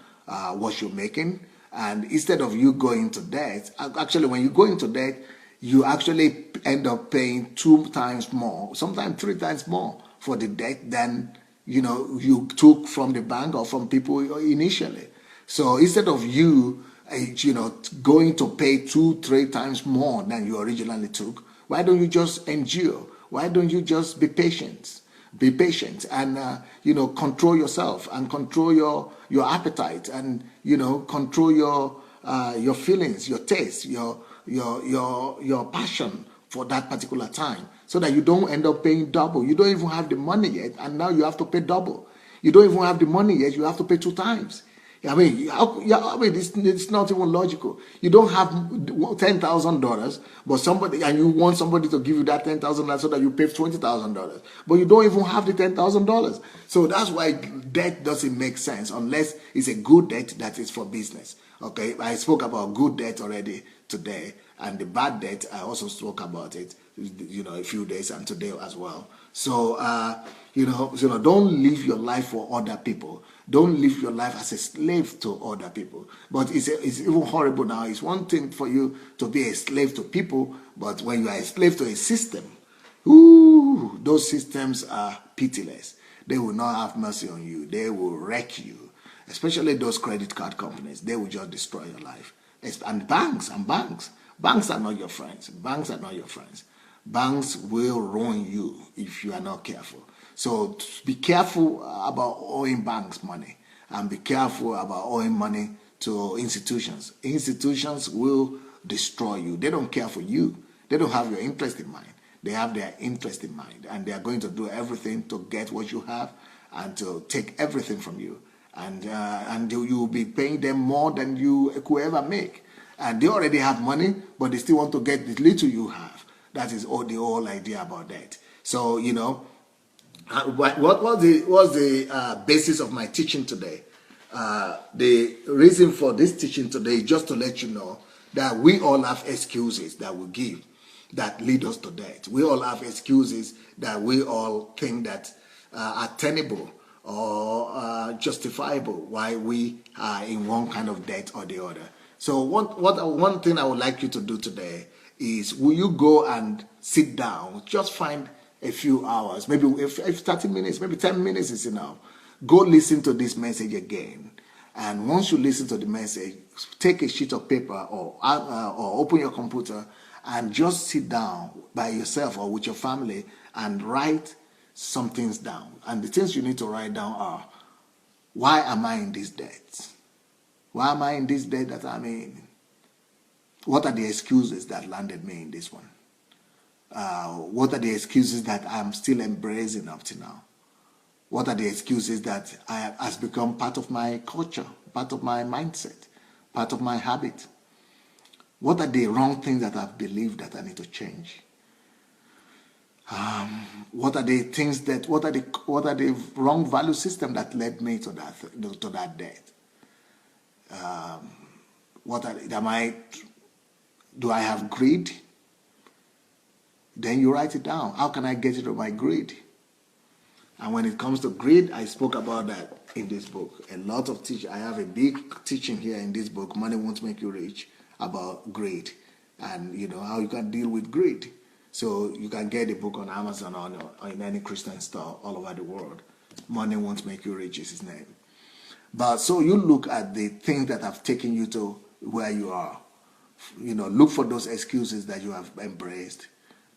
what you're making. And instead of you going to debt, actually when you go into debt, you actually end up paying 2 times more, sometimes 3 times more for the debt than, you know, you took from the bank or from people initially. So instead of you, you know, going to pay 2-3 times more than you originally took, why don't you just endure? Why don't you just be patient? Be patient and, you know, control yourself and control your appetite and, you know, control your feelings, your taste, your passion for that particular time so that you don't end up paying double. You don't even have the money yet and now you have to pay double. You don't even have the money yet, you have to pay 2 times. I mean, it's not even logical. You don't have $10,000, but somebody, and you want somebody to give you that $10,000 so that you pay $20,000, but you don't even have the $10,000. So that's why debt doesn't make sense unless it's a good debt that is for business. Okay, I spoke about good debt already today, and the bad debt I also spoke about it, a few days and today as well. So don't live your life for other people. Don't live your life as a slave to other people. But it's even horrible now. It's one thing for you to be a slave to people, but when you are a slave to a system, ooh, those systems are pitiless. They will not have mercy on you. They will wreck you. Especially those credit card companies. They will just destroy your life. And banks. Banks are not your friends. Banks are not your friends. Banks will ruin you if you are not careful. So be careful about owing banks money, and be careful about owing money to institutions. Institutions will destroy you. They don't care for you. They don't have your interest in mind. They have their interest in mind, and they are going to do everything to get what you have and to take everything from you. And you will be paying them more than you could ever make. And they already have money, but they still want to get the little you have. That is all the whole idea about that. So, what was the basis of my teaching today? The reason for this teaching today is just to let you know that we all have excuses that we give that lead us to death. We all have excuses that we all think that are tenable or justifiable why we are in one kind of debt or the other. So one thing I would like you to do today is, will you go and sit down, just find a few hours, maybe if 30 minutes, maybe 10 minutes is enough. Go listen to this message again. And once you listen to the message, take a sheet of paper or open your computer and just sit down by yourself or with your family and write some things down. And the things you need to write down are, why am I in this debt? Why am I in this debt that I'm in? What are the excuses that landed me in this one? What are the excuses that I'm still embracing up to now? What are the excuses that has become part of my culture, part of my mindset, part of my habit? What are the wrong things that I've believed that I need to change? What are the things that, what are the wrong value system that led me to that debt? Do I have greed? Then you write it down. How can I get rid of my greed? And when it comes to greed, I spoke about that in this book. A lot of I have a big teaching here in this book, Money Won't Make You Rich, about greed and how you can deal with greed. So you can get the book on Amazon or in any Christian store all over the world. Money Won't Make You Rich is his name. But so you look at the things that have taken you to where you are. Look for those excuses that you have embraced.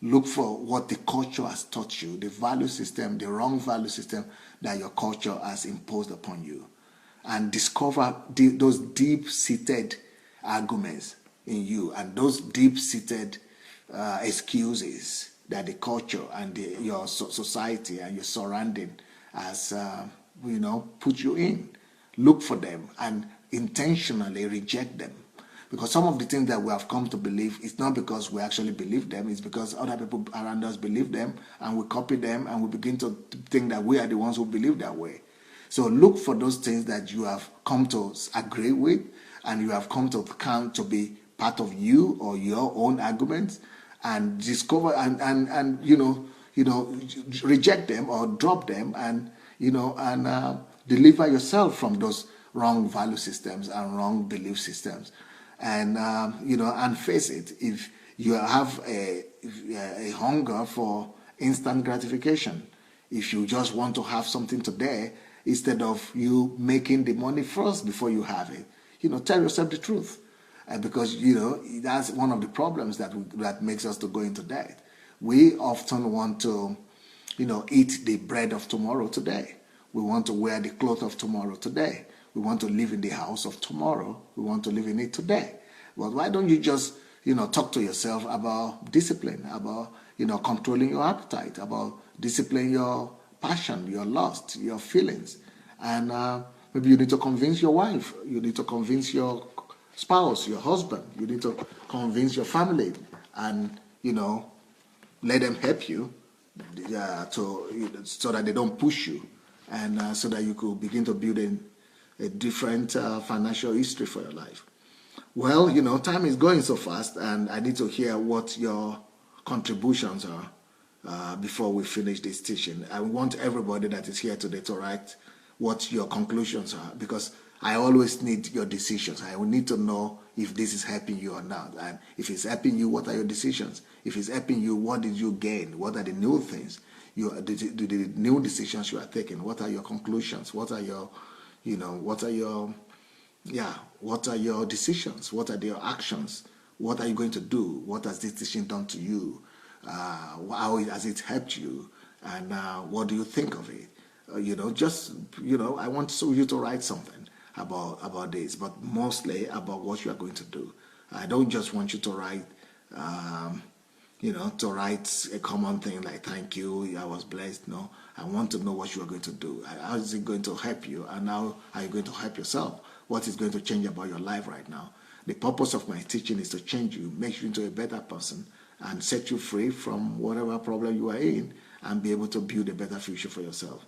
Look for what the culture has taught you, the value system, the wrong value system that your culture has imposed upon you. And discover those deep-seated arguments in you and those deep-seated excuses that the culture and your society and your surrounding has put you in. Look for them and intentionally reject them. Because some of the things that we have come to believe, it's not because we actually believe them, it's because other people around us believe them, and we copy them, and we begin to think that we are the ones who believe that way. So look for those things that you have come to agree with, and you have come to count to be part of you or your own arguments, and discover and reject them or drop them, and deliver yourself from those wrong value systems and wrong belief systems. And and face it. If you have a hunger for instant gratification, if you just want to have something today instead of you making the money first before you have it, tell yourself the truth, because that's one of the problems that makes us to go into debt. We often want to eat the bread of tomorrow today. We want to wear the clothes of tomorrow today. We want to live in the house of tomorrow. We want to live in it today. But why don't you just, talk to yourself about discipline, about, controlling your appetite, about disciplining your passion, your lust, your feelings, and maybe you need to convince your wife, you need to convince your spouse, your husband, you need to convince your family, and let them help you so that they don't push you, and so that you could begin to build a different financial history for your life. Well, time is going so fast, and I need to hear what your contributions are before we finish this teaching. I want everybody that is here today to write what your conclusions are, because I always need your decisions. I will need to know if this is helping you or not. And if it's helping you, what are your decisions? If it's helping you, what did you gain? What are the new things? The new decisions you are taking? What are your conclusions? What are your decisions? What are your actions? What are you going to do? What has this decision done to you? How has it helped you? And what do you think of it? I want you to write something about this, but mostly about what you are going to do. I don't just want you to write, to write a common thing like "thank you, I was blessed." No, I want to know what you are going to do. How is it going to help you, and how are you going to help yourself? What is going to change about your life right now? The purpose of my teaching is to change you, make you into a better person, and set you free from whatever problem you are in, and be able to build a better future for yourself.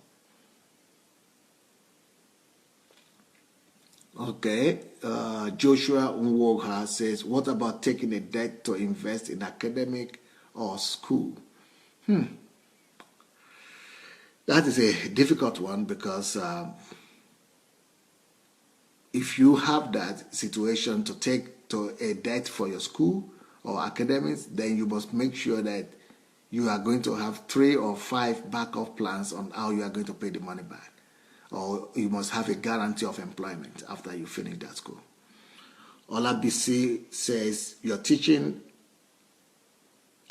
Okay, Joshua Nwoha says, what about taking a debt to invest in academic or school? That is a difficult one, because if you have that situation to take to a debt for your school or academics, then you must make sure that you are going to have 3 or 5 backup plans on how you are going to pay the money back. Or you must have a guarantee of employment after you finish that school. Olabisi says, your teaching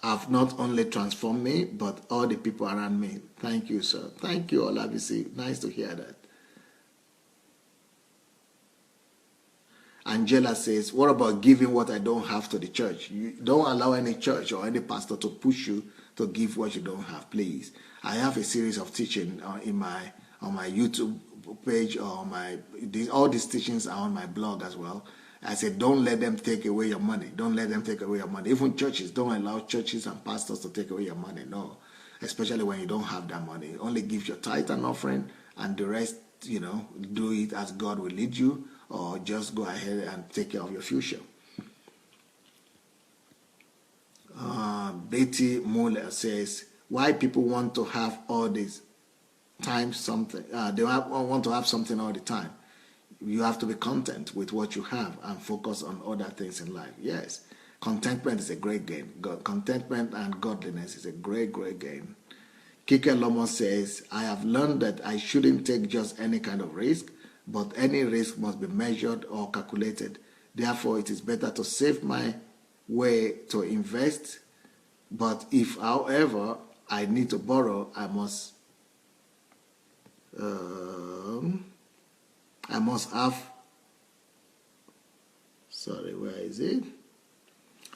have not only transformed me, but all the people around me. Thank you, sir. Thank you, Olabisi. Nice to hear that. Angela says, what about giving what I don't have to the church? You don't allow any church or any pastor to push you to give what you don't have, please. I have a series of teaching on my YouTube page, or all these teachings are on my blog as well. I said, don't let them take away your money. Don't let them take away your money. Even churches, don't allow churches and pastors to take away your money. No, especially when you don't have that money. Only give your tithe and offering, and the rest, do it as God will lead you, or just go ahead and take care of your future. Betty Muller says, why people want to have all this time something? They want to have something all the time. You have to be content with what you have and focus on other things in life. Yes, contentment is a great gain. Contentment and godliness is a great, great gain. Kike Lomo says, I have learned that I shouldn't take just any kind of risk, but any risk must be measured or calculated. Therefore, it is better to save my way to invest. But if, however, I need to borrow, I must have, sorry, where is it?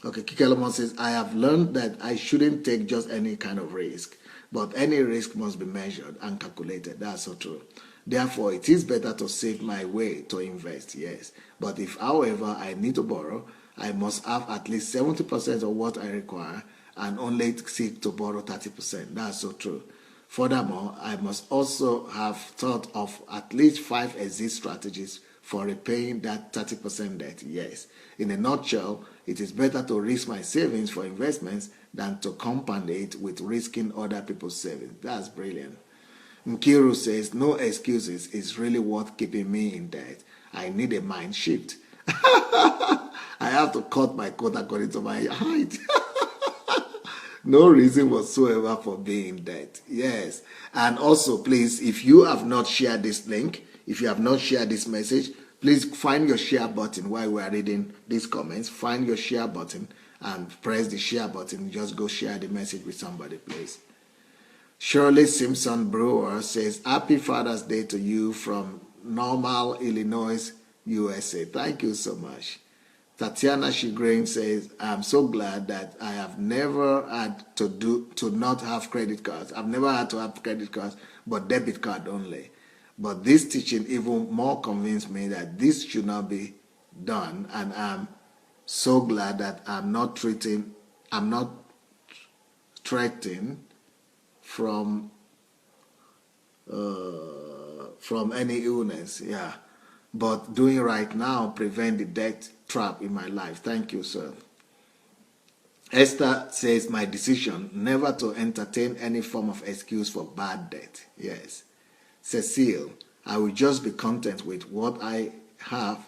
Okay, Kikelomon says, I have learned that I shouldn't take just any kind of risk, but any risk must be measured and calculated. That's so true. Therefore, it is better to save my way to invest, yes. But if, however, I need to borrow, I must have at least 70% of what I require and only seek to borrow 30%. That's so true. Furthermore, I must also have thought of at least 5 exit strategies for repaying that 30% debt, yes. In a nutshell, it is better to risk my savings for investments than to compound it with risking other people's savings. That's brilliant. Nkiru says, no excuses is really worth keeping me in debt. I need a mind shift. I have to cut my coat according to my height. No reason whatsoever for being in debt. Yes. And also, please, if you have not shared this link, if you have not shared this message, please find your share button while we are reading these comments. Find your share button and press the share button. Just go share the message with somebody, please. Shirley Simpson Brewer says, Happy Father's Day to you from Normal, Illinois, USA. Thank you so much. Tatiana Shigrin says, I'm so glad that I have never had to not have credit cards. I've never had to have credit cards, but debit card only. But this teaching even more convinced me that this should not be done, and I'm so glad that I'm not threatened from any illness, yeah. But doing right now prevent the death trap in my life. Thank you, sir. Esther says, my decision never to entertain any form of excuse for bad debt. Yes. Cecile, I will just be content with what I have.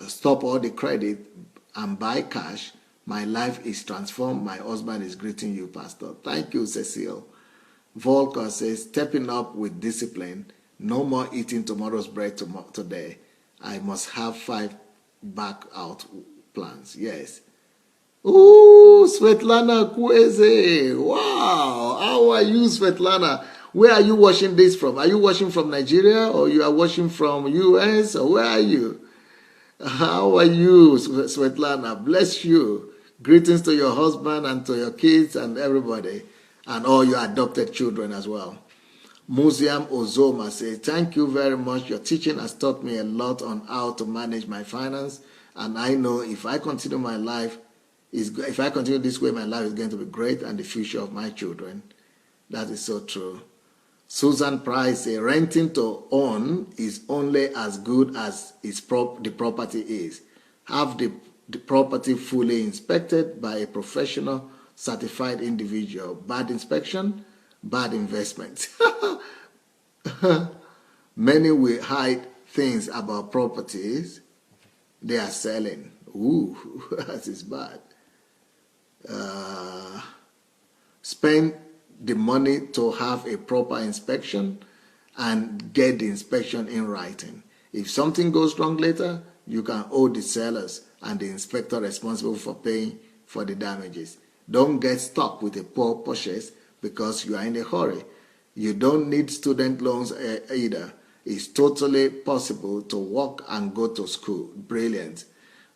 Stop all the credit and buy cash. My life is transformed. My husband is greeting you, Pastor. Thank you, Cecile. Volker says, stepping up with discipline. No more eating tomorrow's bread today. I must have 5 back out plans. Yes. Ooh, Svetlana Kweze. Wow. How are you, Svetlana? Where are you watching this from? Are you watching from Nigeria, or you are watching from US, or where are you? How are you, Svetlana? Bless you. Greetings to your husband and to your kids and everybody, and all your adopted children as well. Museum Ozoma says, thank you very much. Your teaching has taught me a lot on how to manage my finance, and I know if I continue this way, my life is going to be great, and the future of my children. That is so true. Susan Price says, renting to own is only as good as the property is. Have the property fully inspected by a professional certified individual. Bad inspection, bad investment. Many will hide things about properties they are selling. Ooh, that is bad. Spend the money to have a proper inspection and get the inspection in writing. If something goes wrong later, you can hold the sellers and the inspector responsible for paying for the damages. Don't get stuck with a poor purchase because you are in a hurry. You don't need student loans either. It's totally possible to work and go to school. Brilliant.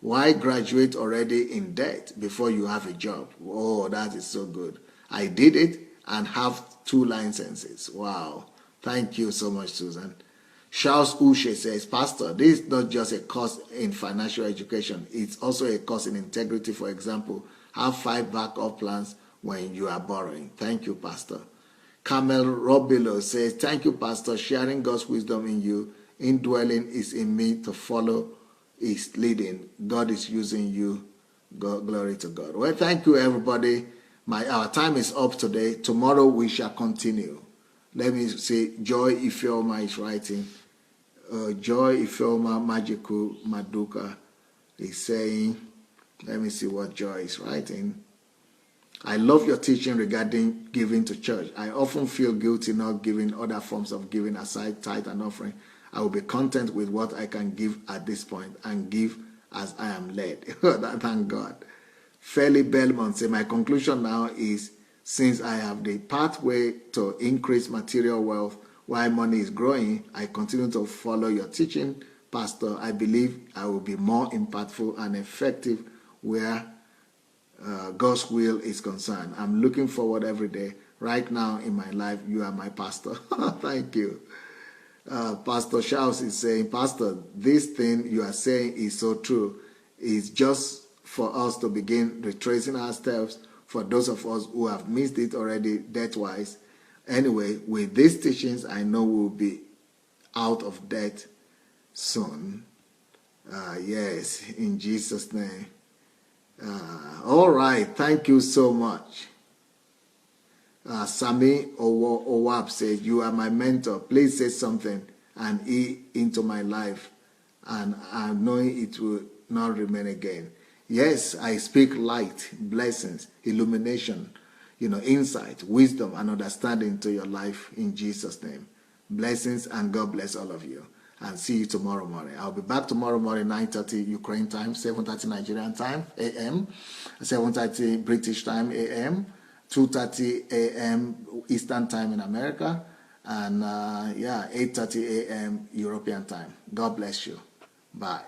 Why graduate already in debt before you have a job? Oh, that is so good. I did it and have 2 licenses. Wow. Thank you so much, Susan. Charles Ushe says, Pastor, this is not just a course in financial education. It's also a course in integrity. For example, have 5 backup plans when you are borrowing. Thank you, Pastor. Camel Robilo says, thank you, Pastor. Sharing God's wisdom in you. Indwelling is in me to follow is leading. God is using you. God, glory to God. Well, thank you, everybody. Our time is up today. Tomorrow we shall continue. Let me see. Joy Ifeoma is writing. Joy Ifeoma Magical Maduka is saying, let me see what Joy is writing. I love your teaching regarding giving to church. I often feel guilty not giving other forms of giving aside tithe and offering. I will be content with what I can give at this point and give as I am led. Thank God. Fairly Belmont says, my conclusion now is, since I have the pathway to increase material wealth while money is growing, I continue to follow your teaching, Pastor. I believe I will be more impactful and effective where God's will is concerned. I'm looking forward every day. Right now in my life, you are my pastor. Thank you. Pastor Charles is saying, Pastor, this thing you are saying is so true. It's just for us to begin retracing our steps for those of us who have missed it already debt-wise. Anyway, with these teachings, I know we'll be out of debt soon. Yes, in Jesus' name. All right, thank you so much. Sami Owap says, you are my mentor. Please say something and into my life, and I'm knowing it will not remain again. Yes, I speak light, blessings, illumination, insight, wisdom, and understanding to your life in Jesus' name. Blessings, and God bless all of you. And see you tomorrow morning. I'll be back tomorrow morning, 9:30 Ukraine time, 7:30 Nigerian time, a.m., 7:30 British time, a.m., 2:30 a.m. Eastern time in America, and 8:30 a.m. European time. God bless you. Bye.